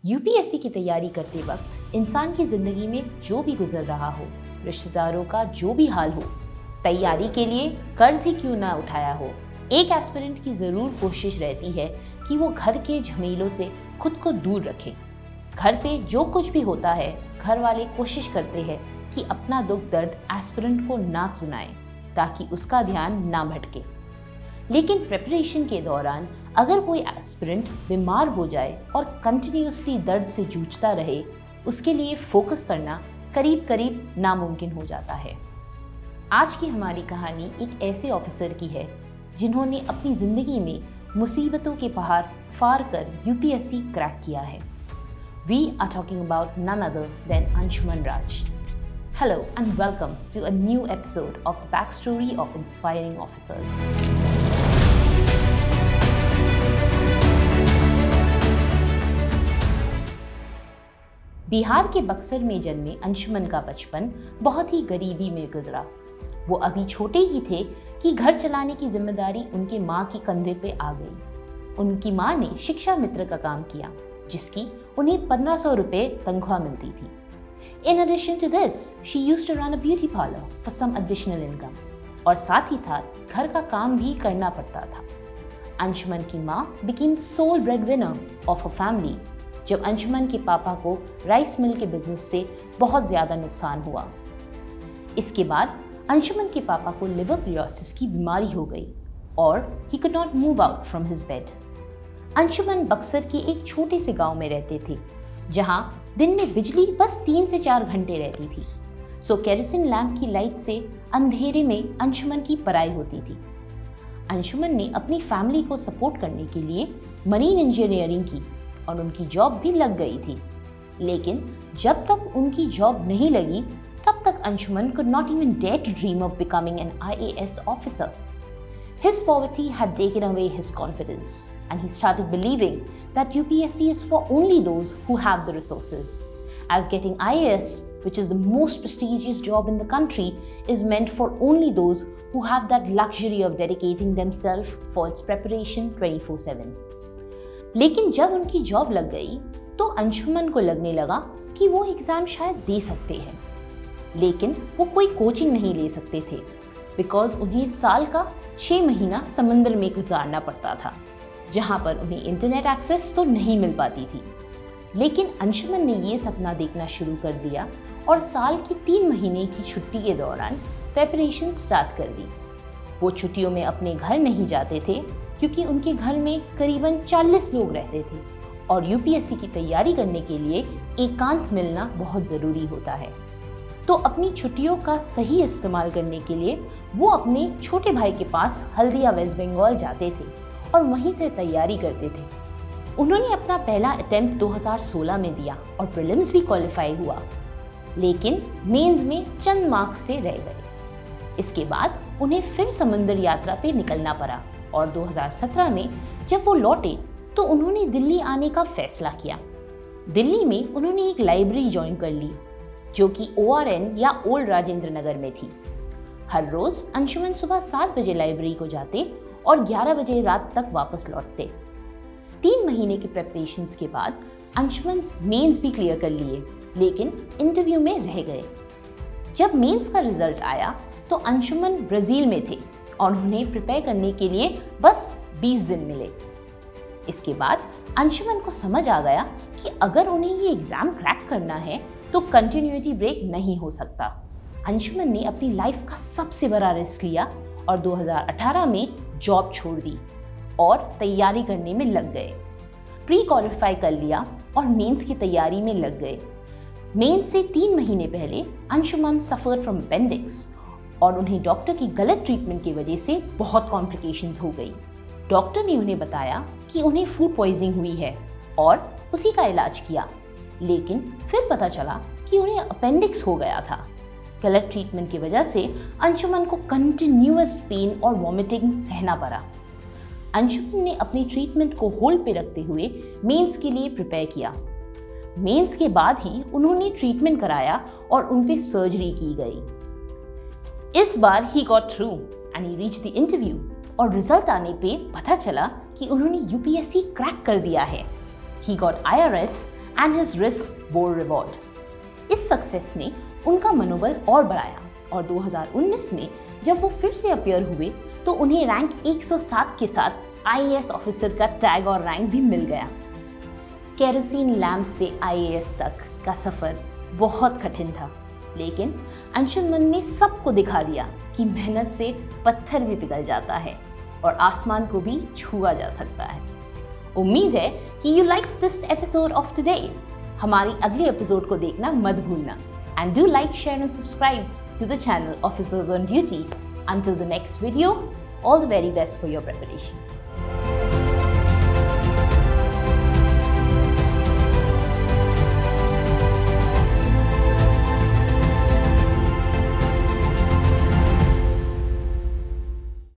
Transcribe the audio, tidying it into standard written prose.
UPSC की तैयारी करते वक्त इंसान की जिंदगी में जो भी गुजर रहा हो, रिश्तेदारों का जो भी हाल हो, तैयारी के लिए कर्ज ही क्यों ना उठाया हो, एक एस्पिरेंट की ज़रूर कोशिश रहती है कि वो घर के झमेलों से खुद को दूर रखे। घर पे जो कुछ भी होता है, घर वाले कोशिश करते हैं कि अपना दुख दर्द एस्पिरेंट को ना सुनाए ताकि उसका ध्यान ना भटके। लेकिन प्रिपरेशन के दौरान अगर कोई एस्पिरेंट बीमार हो जाए और कंटिन्यूसली दर्द से जूझता रहे, उसके लिए फोकस करना करीब करीब नामुमकिन हो जाता है। आज की हमारी कहानी एक ऐसे ऑफिसर की है जिन्होंने अपनी ज़िंदगी में मुसीबतों के पहाड़ फार कर यूपीएससी क्रैक किया है। We are talking about none other than Anshuman Raj. Hello and welcome to a new episode of the Backstory of Inspiring Officers. Bihar के बक्सर में जन्मे अंशुमन का बचपन बहुत ही गरीबी में गुजरा। वो अभी छोटे ही थे कि घर चलाने की जिम्मेदारी उनके माँ के कंधे पे आ गई। उनकी माँ ने शिक्षा मित्र का काम किया, जिसकी उन्हें 1500 रुपये तनख्वाह मिलती थी। In addition to this, she used to run a beauty parlor for some additional income. और साथ ही साथ घर का काम भी करना पड़ता था। अंशुमन की माँ became sole breadwinner of her family जब अंशुमन के पापा को राइस मिल के बिजनेस से बहुत ज़्यादा नुकसान हुआ। इसके बाद अंशुमन के पापा को लिवर सिरोसिस की बीमारी हो गई और he could not move out from his bed. Anshuman Buxar के एक छोटे से गांव में रहते थे, जहां दिन में बिजली बस 3 से 4 घंटे रहती थी। सो केरोसिन लैंप की लाइट से अंधेरे में अंशुमन की पढ़ाई होती थी। अंशुमन ने अपनी फैमिली को सपोर्ट करने के लिए मरीन इंजीनियरिंग की और उनकी जॉब भी लग गई थी। लेकिन जब तक उनकी जॉब नहीं लगी, तब तक Anshuman could not even dare to dream of becoming an IAS officer. His poverty had taken away his confidence, and he started believing that UPSC is for only those who have the resources, as getting IAS, which is the most prestigious job in the country, is meant for only those who have that luxury of dedicating themselves for its preparation 24/7. लेकिन जब उनकी job लग गई तो अंशुमन को लगने लगा कि वो एग्ज़ाम शायद दे सकते हैं, लेकिन वो कोई कोचिंग नहीं ले सकते थे बिकॉज उन्हें साल का 6 महीना समंदर में गुजारना पड़ता था, जहाँ पर उन्हें इंटरनेट एक्सेस तो नहीं मिल पाती थी। लेकिन अंशुमन ने ये सपना देखना शुरू कर दिया और साल की 3 महीने की छुट्टी के दौरान प्रेपरेशन स्टार्ट कर दी। वो छुट्टियों में अपने घर नहीं जाते थे क्योंकि उनके घर में करीबन 40 लोग रहते थे और यूपीएससी की तैयारी करने के लिए एकांत मिलना बहुत ज़रूरी होता है। तो अपनी छुट्टियों का सही इस्तेमाल करने के लिए वो अपने छोटे भाई के पास हल्दिया वेस्ट बंगाल जाते थे और वहीं से तैयारी करते थे। उन्होंने अपना पहला अटेम्प्ट 2016 में दिया और प्रीलिम्स भी क्वालिफाई हुआ, लेकिन मेंस में चंद मार्क्स से रह गए। इसके बाद उन्हें फिर समंदर यात्रा पे निकलना पड़ा और 2017 में जब वो लौटे तो उन्होंने दिल्ली आने का फैसला किया। दिल्ली में उन्होंने एक लाइब्रेरी ज्वाइन कर ली जो कि ORN या ओल्ड राजेंद्र नगर में थी। हर रोज अंशुमन सुबह 7 बजे लाइब्रेरी को जाते और 11 बजे रात तक वापस लौटते। 3 महीने के प्रेपरेशंस के बाद अंशुमन मेंस भी क्लियर कर लिए, लेकिन इंटरव्यू में रह गए। जब मेंस का रिजल्ट आया तो अंशुमन ब्राज़ील में थे और उन्हें प्रिपेयर करने के लिए बस 20 दिन मिले। इसके बाद अंशुमन को समझ आ गया कि अगर उन्हें ये एग्ज़ाम क्रैक करना है तो कंटिन्यूटी ब्रेक नहीं हो सकता। अंशुमन ने अपनी लाइफ का सबसे बड़ा रिस्क लिया और 2018 में जॉब छोड़ दी और तैयारी करने में लग गए। प्री क्वालिफाई कर लिया और मेंस की तैयारी में लग गए। मेंस से 3 महीने पहले अंशुमन सफ़र फ्रॉम अपेंडिक्स और उन्हें डॉक्टर की गलत ट्रीटमेंट की वजह से बहुत कॉम्प्लिकेशंस हो गई। डॉक्टर ने उन्हें बताया कि उन्हें फूड पॉइजनिंग हुई है और उसी का इलाज किया, लेकिन फिर पता चला कि उन्हें अपेंडिक्स हो गया था। गलत ट्रीटमेंट की वजह से अंशुमन को कंटिन्यूअस पेन और वॉमिटिंग सहना पड़ा। अंशुमन ने अपनी ट्रीटमेंट को होल्ड पे रखते हुए मेंस के लिए प्रिपेयर किया। मेंस के बाद ही उन्होंने ट्रीटमेंट कराया और उन पे सर्जरी की गई। इस बार ही got through and he reached the interview और रिजल्ट आने पे पता चला कि उन्होंने यूपीएससी क्रैक कर दिया है। He got IRS and his risk bore reward. इस सक्सेस ने उनका मनोबल और बढ़ाया और 2019 में जब वो फिर से अपीयर हुए तो उन्हें रैंक 107 के साथ आईएएस ऑफिसर का टैग और रैंक भी मिल गया। केरोसिन लैंप से आईएएस तक का सफ़र बहुत कठिन था, लेकिन अंशुमन ने सबको दिखा दिया कि मेहनत से पत्थर भी पिघल जाता है और आसमान को भी छुआ जा सकता है। उम्मीद है कि you likes this episode of today. हमारी अगली एपिसोड को देखना मत भूलना। And do like, share and subscribe to the channel Officers on Duty. Until the next video, all the very best for your preparation.